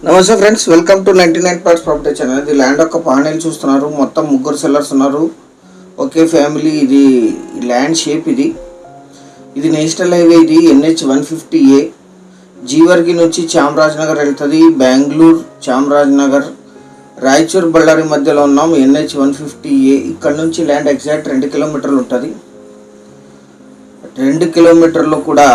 నమస్తే friends, welcome to 99 parts property channel. ఇది land యొక్క పానెల్ చూస్తున్నారు. మొత్తం ముగ్గురు సెల్లర్స్ ఉన్నారు. ఒకే ఫ్యామిలీ. ఇది ల్యాండ్ షేప్. ఇది నేషనల్ హైవే. ఇది NH 150A జీవర్గి నుంచి చామరాజనగర్ వెళ్తుంది. బెంగళూరు, చామరాజనగర్, రాయచూర్, బళ్ళారి మధ్యలో ఉన్నాం. NH 150A. ఇక్కడ నుంచి ల్యాండ్ ఎగ్జాక్ట్ 2 కిలోమీటర్లు ఉంటుంది. 2 కిలోమీటర్లు కూడా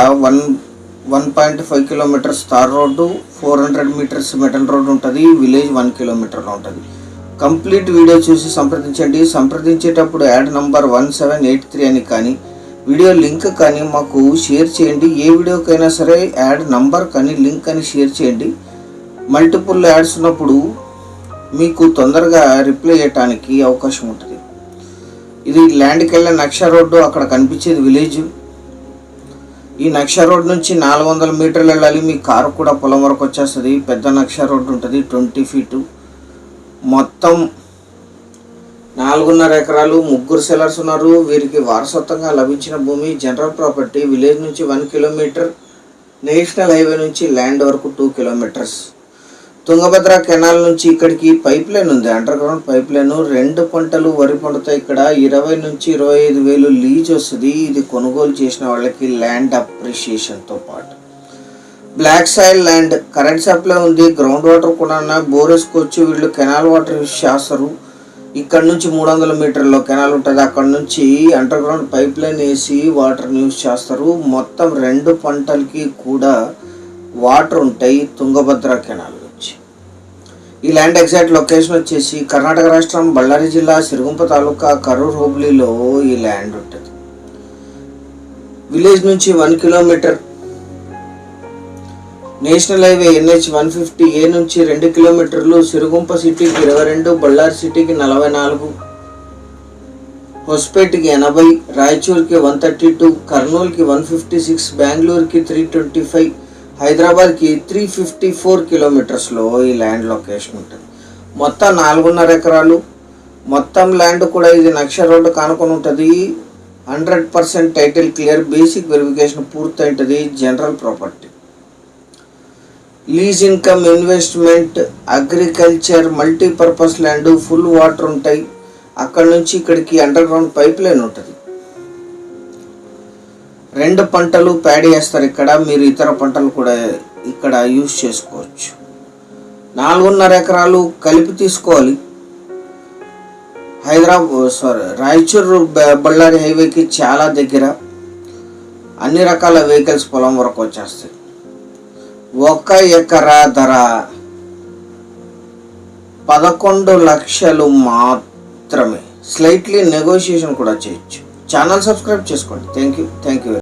1.5 kilometres tar road, 400 metres metal road ఉంటుంది. విలేజ్ 1 కిలోమీటర్లో ఉంటుంది. కంప్లీట్ వీడియో చూసి సంప్రదించండి. సంప్రదించేటప్పుడు యాడ్ నంబర్ 1783 అని కానీ వీడియో లింక్ కానీ మాకు షేర్ చేయండి. ఏ వీడియోకైనా సరే యాడ్ నంబర్ కానీ లింక్ అని షేర్ చేయండి. మల్టిపుల్ యాడ్స్ ఉన్నప్పుడు మీకు తొందరగా రిప్లై చేయడానికి అవకాశం ఉంటుంది. ఇది ల్యాండ్కి వెళ్ళే నక్ష రోడ్డు. అక్కడ కనిపించేది విలేజ్. ఈ నక్ష రోడ్ నుంచి 400 మీటర్లు వెళ్ళాలి. మీ కారు కూడా పొలం వరకు వచ్చేస్తుంది. పెద్ద నక్ష రోడ్డు ఉంటుంది, 20 ఫీటు. మొత్తం 4.5 ఎకరాలు. ముగ్గురు సెల్లర్స్ ఉన్నారు. వీరికి వారసత్వంగా లభించిన భూమి జనరల్ ప్రాపర్టీ. విలేజ్ నుంచి 1 కిలోమీటర్, నేషనల్ హైవే నుంచి ల్యాండ్ వరకు 2 కిలోమీటర్స్. తుంగభద్ర కెనాల్ నుంచి ఇక్కడికి పైప్ లైన్ ఉంది, అండర్ గ్రౌండ్ పైప్ లైన్. 2 పంటలు వరి పండుతాయి ఇక్కడ. 20 నుంచి 25 వేలు లీజ్ వస్తుంది. ఇది కొనుగోలు చేసిన వాళ్ళకి ల్యాండ్ అప్రిషియేషన్తో పాటు. Black soil land, current supply ఉంది, గ్రౌండ్ వాటర్ కూడా బోర్ వేసుకోవచ్చు. వీళ్ళు కెనాల్ వాటర్ యూస్ చేస్తారు. ఇక్కడ నుంచి 300 మీటర్లో కెనాల్ ఉంటుంది. అక్కడ నుంచి అండర్ గ్రౌండ్ పైప్ లైన్ వేసి వాటర్ని యూస్ చేస్తారు. మొత్తం 2 పంటలకి కూడా వాటర్ ఉంటాయి తుంగభద్ర కెనాల్ నుంచి. ఈ ల్యాండ్ ఎగ్జాక్ట్ లొకేషన్ వచ్చేసి కర్ణాటక రాష్ట్రం, బళ్ళారి జిల్లా, సిరుగుంప తాలూకా, కరూర్ హోబ్లీలో ఈ ల్యాండ్ ఉంటుంది. విలేజ్ నుంచి 1 kilometre, national highway NH 150A నుంచి 2 కిలోమీటర్లు, సిరుగుంప సిటీకి 22, బళ్ళారి సిటీకి 44, హొస్పేట్కి 80, రాయచూర్కి 132, కర్నూలుకి 156, బెంగళూరుకి 325, హైదరాబాద్కి 354 కిలోమీటర్స్లో ఈ ల్యాండ్ లొకేషన్ ఉంటుంది. మొత్తం 4.5 ఎకరాలు. మొత్తం ల్యాండ్ కూడా ఇది నక్ష రోడ్డు కానుకొని ఉంటుంది. 100% టైటిల్ క్లియర్, బేసిక్ వెరిఫికేషన్ పూర్తి ఉంటుంది. General property. Lease income, investment, agriculture, multipurpose land, full water ఉంటాయి. అక్కడ నుంచి ఇక్కడికి అండర్ గ్రౌండ్ పైప్ లైన్ ఉంటుంది. 2 పంటలు ప్యాడీ వేస్తారు ఇక్కడ. మీరు ఇతర పంటలు కూడా ఇక్కడ యూజ్ చేసుకోవచ్చు. 4.5 ఎకరాలు కలిపి తీసుకోవాలి. రాయచూర్ బళ్ళారి హైవేకి చాలా దగ్గర. అన్ని రకాల వెహికల్స్ పొలం వరకు వచ్చేస్తాయి. 1 ఎకరా ధర 11 లక్షలు మాత్రమే. స్లైట్లీ నెగోషియేషన్ కూడా చేయొచ్చు. ఛానల్ సబ్స్క్రైబ్ చేసుకోండి. Thank you.